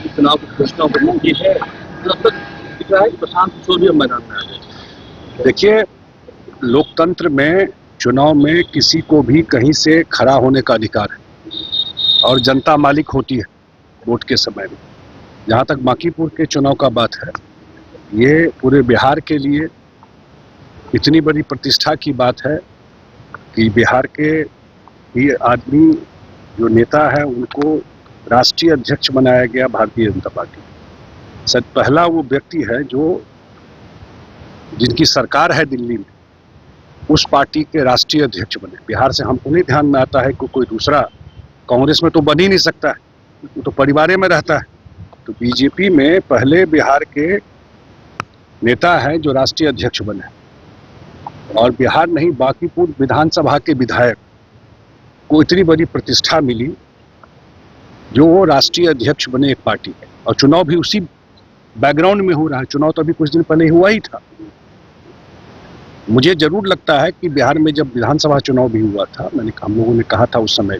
चुनाव की घोषणा की है, तब तक दिख रहा है कि प्रशांत किशोर भी मैदान में आ गए। देखिए, लोकतंत्र में चुनाव में किसी को भी कहीं से खड़ा होने का अधिकार है और जनता मालिक होती है वोट के समय में। जहाँ तक बांकीपुर के चुनाव का बात है, ये पूरे बिहार के लिए इतनी बड़ी प्रतिष्ठा की बात है कि बिहार के ये आदमी जो नेता है उनको राष्ट्रीय अध्यक्ष बनाया गया भारतीय जनता पार्टी। सच पहला वो व्यक्ति है जो जिनकी सरकार है दिल्ली में, उस पार्टी के राष्ट्रीय अध्यक्ष बने। बिहार से हमको नहीं ध्यान में आता है कि कोई दूसरा, कांग्रेस में तो बन ही नहीं सकता है, वो तो परिवार में रहता है। तो बीजेपी में पहले बिहार के नेता हैं जो राष्ट्रीय अध्यक्ष बने, और बिहार नहीं बांकीपुर विधानसभा के विधायक को इतनी बड़ी प्रतिष्ठा मिली जो वो राष्ट्रीय अध्यक्ष बने एक पार्टी के, और चुनाव भी उसी बैकग्राउंड में हो रहा है। चुनाव तो अभी कुछ दिन पहले हुआ ही था। मुझे जरूर लगता है कि बिहार में जब विधानसभा चुनाव भी हुआ था, हम लोगों ने कहा था उस समय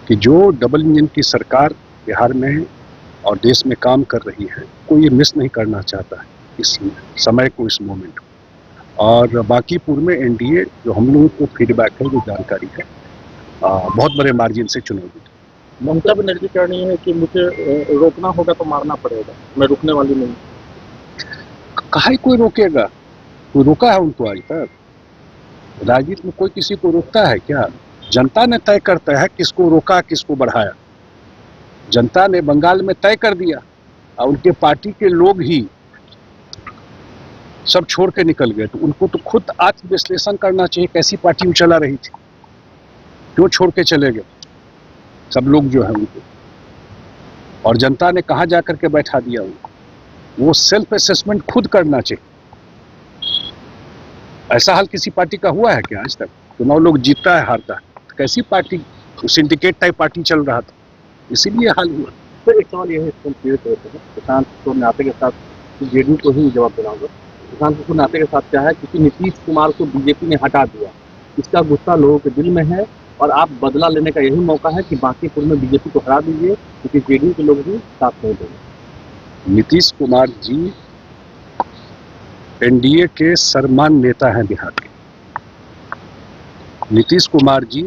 कि जो डबल इंजन की सरकार बिहार में और देश में काम कर रही है, कोई ये मिस नहीं करना चाहता है इस समय को, इस मोमेंट को। और बांकीपुर में एनडीए जो हम लोगों को फीडबैक है, जो जानकारी है, बहुत बड़े मार्जिन से चुनाव जीते। ममता बनर्जी कह रही है कि मुझे रोकना होगा तो मारना पड़ेगा, मैं रुकने वाली नहीं। कहाँ कोई रोकेगा? कोई रोका है उनको आज तक? राजनीति में कोई किसी को रोकता है क्या? जनता ने तय करता है किसको रोका, किसको बढ़ाया। जनता ने बंगाल में तय कर दिया और उनके पार्टी के लोग ही सब छोड़ के निकल गए। तो उनको तो खुद आत्मविश्लेषण करना चाहिए, कैसी पार्टी वो चला रही थी, क्यों छोड़ के चले गए सब लोग जो है उनको, और जनता ने कहाँ जाकर के बैठा दिया उनको। वो सेल्फ असेसमेंट खुद करना चाहिए। ऐसा हाल किसी पार्टी का हुआ है क्या आज तक? चुनाव लोग जीतता है, हारता है, तो कैसी पार्टी, सिंडिकेट टाइप पार्टी चल रहा था, इसीलिए हाल हुआ। तो एक सवाल ये है, प्रशांत किशोर ने आते के साथ जेडीयू को ही जवाब देना होगा। प्रशांत किशोर ने आते के साथ क्या है, क्योंकि नीतीश कुमार को बीजेपी ने हटा दिया, इसका गुस्सा लोगों के दिल में है, और आप बदला लेने का यही मौका है कि बांकीपुर में बीजेपी को हरा दीजिए, क्योंकि जेडीयू के लोग भी साथ नहीं देंगे। नीतीश कुमार जी एनडीए के सर्वमान्य नेता हैं बिहार के। नीतीश कुमार जी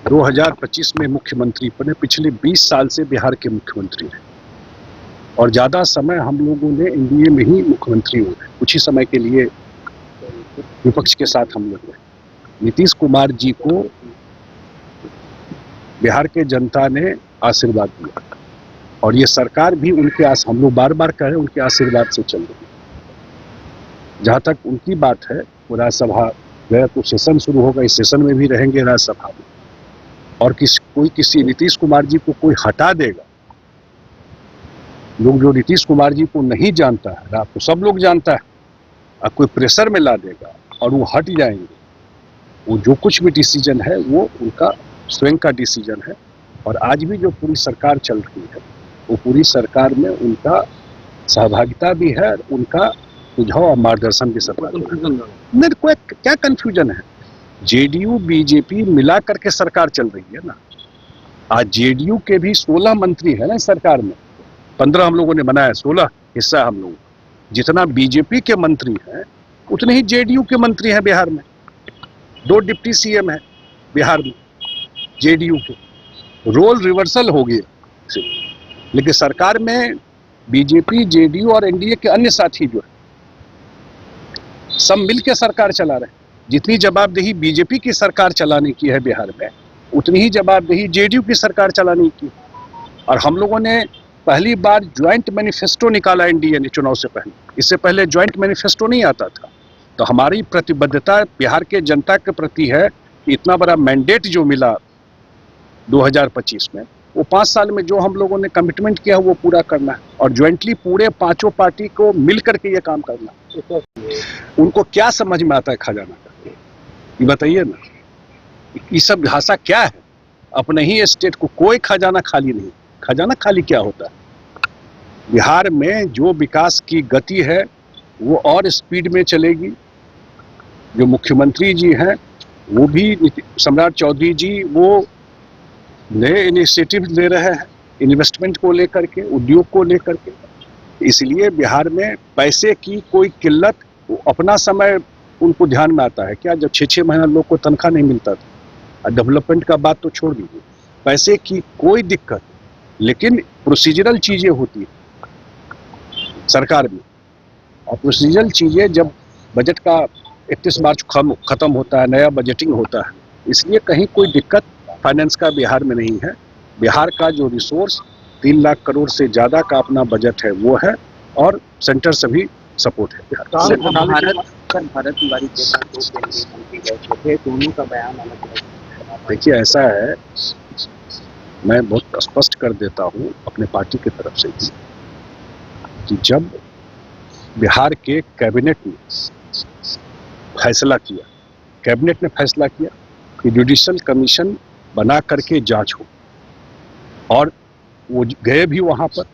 2025 में मुख्यमंत्री बने, पिछले 20 साल से बिहार के मुख्यमंत्री रहे, और ज्यादा समय हम लोगों ने एनडीए में ही मुख्यमंत्री हुए, कुछ ही समय के लिए विपक्ष के साथ हम लोग रहे। नीतीश कुमार जी को बिहार के जनता ने आशीर्वाद दिया, और ये सरकार भी उनके हम लोग बार बार कह रहे हैं, उनके आशीर्वाद से चल रही है। जहाँ तक उनकी बात है, वो राज्यसभा गया तो सेशन शुरू होगा, इस सेशन में भी रहेंगे राज्यसभा में, और कोई किसी नीतीश कुमार जी को कोई हटा देगा। लोग जो नीतीश कुमार जी को नहीं जानता है, रात को सब लोग जानता है, और कोई प्रेशर में ला देगा और वो हट जाएंगे। वो जो कुछ भी डिसीजन है वो उनका स्वयं का डिसीजन है, और आज भी जो पूरी सरकार चल रही है, वो पूरी सरकार में उनका सहभागिता भी है, उनका सुझाव और मार्गदर्शन भी सरकार नहीं। कोई क्या कंफ्यूजन है? जेडीयू बीजेपी मिला करके सरकार चल रही है ना। आज जेडीयू के भी 16 मंत्री है ना सरकार में, 15 हम लोगों ने बनाया, 16 हिस्सा हम लोग। जितना बीजेपी के मंत्री हैं उतने ही जेडीयू के मंत्री हैं बिहार में। 2 डिप्टी सीएम है बिहार में जेडीयू के। रोल रिवर्सल हो गया, लेकिन सरकार में बीजेपी, जेडीयू और एनडीए के अन्य साथी जो है सब मिलकर सरकार चला रहे हैं। जितनी जवाबदेही बीजेपी की सरकार चलाने की है बिहार में, उतनी ही जवाबदेही जेडीयू की सरकार चलाने की। और हम लोगों ने पहली बार ज्वाइंट मैनिफेस्टो निकाला एनडीए ने चुनाव से पहले। इससे पहले ज्वाइंट मैनिफेस्टो नहीं आता था। तो हमारी प्रतिबद्धता बिहार के जनता के प्रति है कि इतना बड़ा मैंडेट जो मिला 2025 में, वो 5 साल में जो हम लोगों ने कमिटमेंट किया वो पूरा करना है, और ज्वाइंटली पूरे 5 पार्टी को मिल करके ये काम करना है। उनको क्या समझ में आता है खजाना का, ये बताइए ना। ये सब भाषा क्या है? अपने ही स्टेट को कोई खजाना खाली नहीं। खजाना खाली क्या होता है? बिहार में जो विकास की गति है वो और स्पीड में चलेगी। जो मुख्यमंत्री जी हैं वो भी, सम्राट चौधरी जी, वो नए इनिशिएटिव ले रहे हैं, इन्वेस्टमेंट को लेकर के, उद्योग को लेकर के। इसलिए बिहार में पैसे की कोई किल्लत, अपना समय उनको ध्यान में आता है क्या, जब 6-6 महीना लोग को तनख्वाह नहीं मिलता था। डेवलपमेंट का बात तो छोड़ दीजिए, पैसे की कोई दिक्कत, लेकिन प्रोसीजरल चीजें होती है सरकार में, और प्रोसीजरल चीजें जब बजट का 31 मार्च खत्म होता है, नया बजटिंग होता है, इसलिए कहीं कोई दिक्कत फाइनेंस का बिहार में नहीं है। बिहार का जो रिसोर्स 3 लाख करोड़ से ज्यादा का अपना बजट है वो है, और सेंटर से भी सपोर्ट है बिहार। भारत तिवारी के साथ 2 केंद्रीय मंत्री गए थे, दोनों का बयान अलग अलग। देखिए ऐसा है, मैं बहुत स्पष्ट कर देता हूँ अपने पार्टी की तरफ से कि जब बिहार के कैबिनेट ने फैसला किया, कैबिनेट ने फैसला किया कि जुडिशल कमीशन बना करके जांच हो, और वो गए भी वहां पर,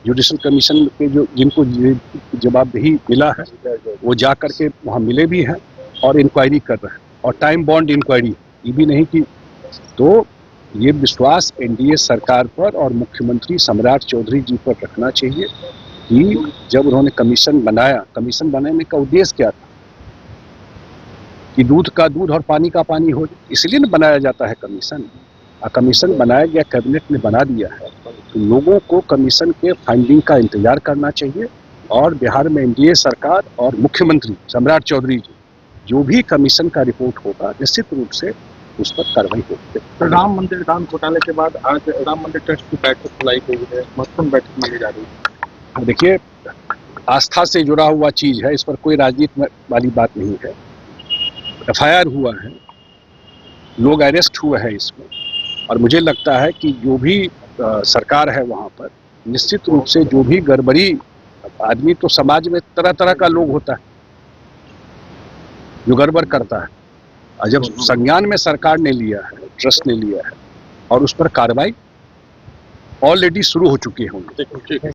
जुडिशल कमीशन के जो जिनको जवाबदेही मिला है वो जा करके वहाँ मिले भी हैं और इंक्वायरी कर रहे हैं, और टाइम बॉन्ड इंक्वायरी, ये भी नहीं कि। तो ये विश्वास एनडीए सरकार पर और मुख्यमंत्री सम्राट चौधरी जी पर रखना चाहिए कि जब उन्होंने कमीशन बनाया, कमीशन बनाने का उद्देश्य क्या था कि दूध का दूध और पानी का पानी हो, इसलिए न बनाया जाता है कमीशन। कमीशन बनाया गया, कैबिनेट ने बना दिया है, तो लोगों को कमीशन के फाइंडिंग का इंतजार करना चाहिए, और बिहार में एनडीए सरकार और मुख्यमंत्री सम्राट चौधरी जी, जो भी कमीशन का रिपोर्ट होगा निश्चित रूप से उस पर कार्रवाई होगी। राम मंदिर दान घोटाले के बाद आज राम मंदिर ट्रस्ट की बैठक बुलाई गई है, महत्वपूर्ण बैठक मानी जा रही है। देखिए, आस्था से जुड़ा हुआ चीज है, इस पर कोई राजनीति वाली बात नहीं है। एफआईआर हुआ है, लोग अरेस्ट हुए हैं इसमें, और मुझे लगता है कि जो भी सरकार है वहाँ पर निश्चित रूप से जो भी गड़बड़ी, आदमी तो समाज में तरह तरह का लोग होता है जो गड़बड़ करता है, और जब संज्ञान में सरकार ने लिया है, ट्रस्ट ने लिया है, और उस पर कार्रवाई ऑलरेडी शुरू हो चुकी है।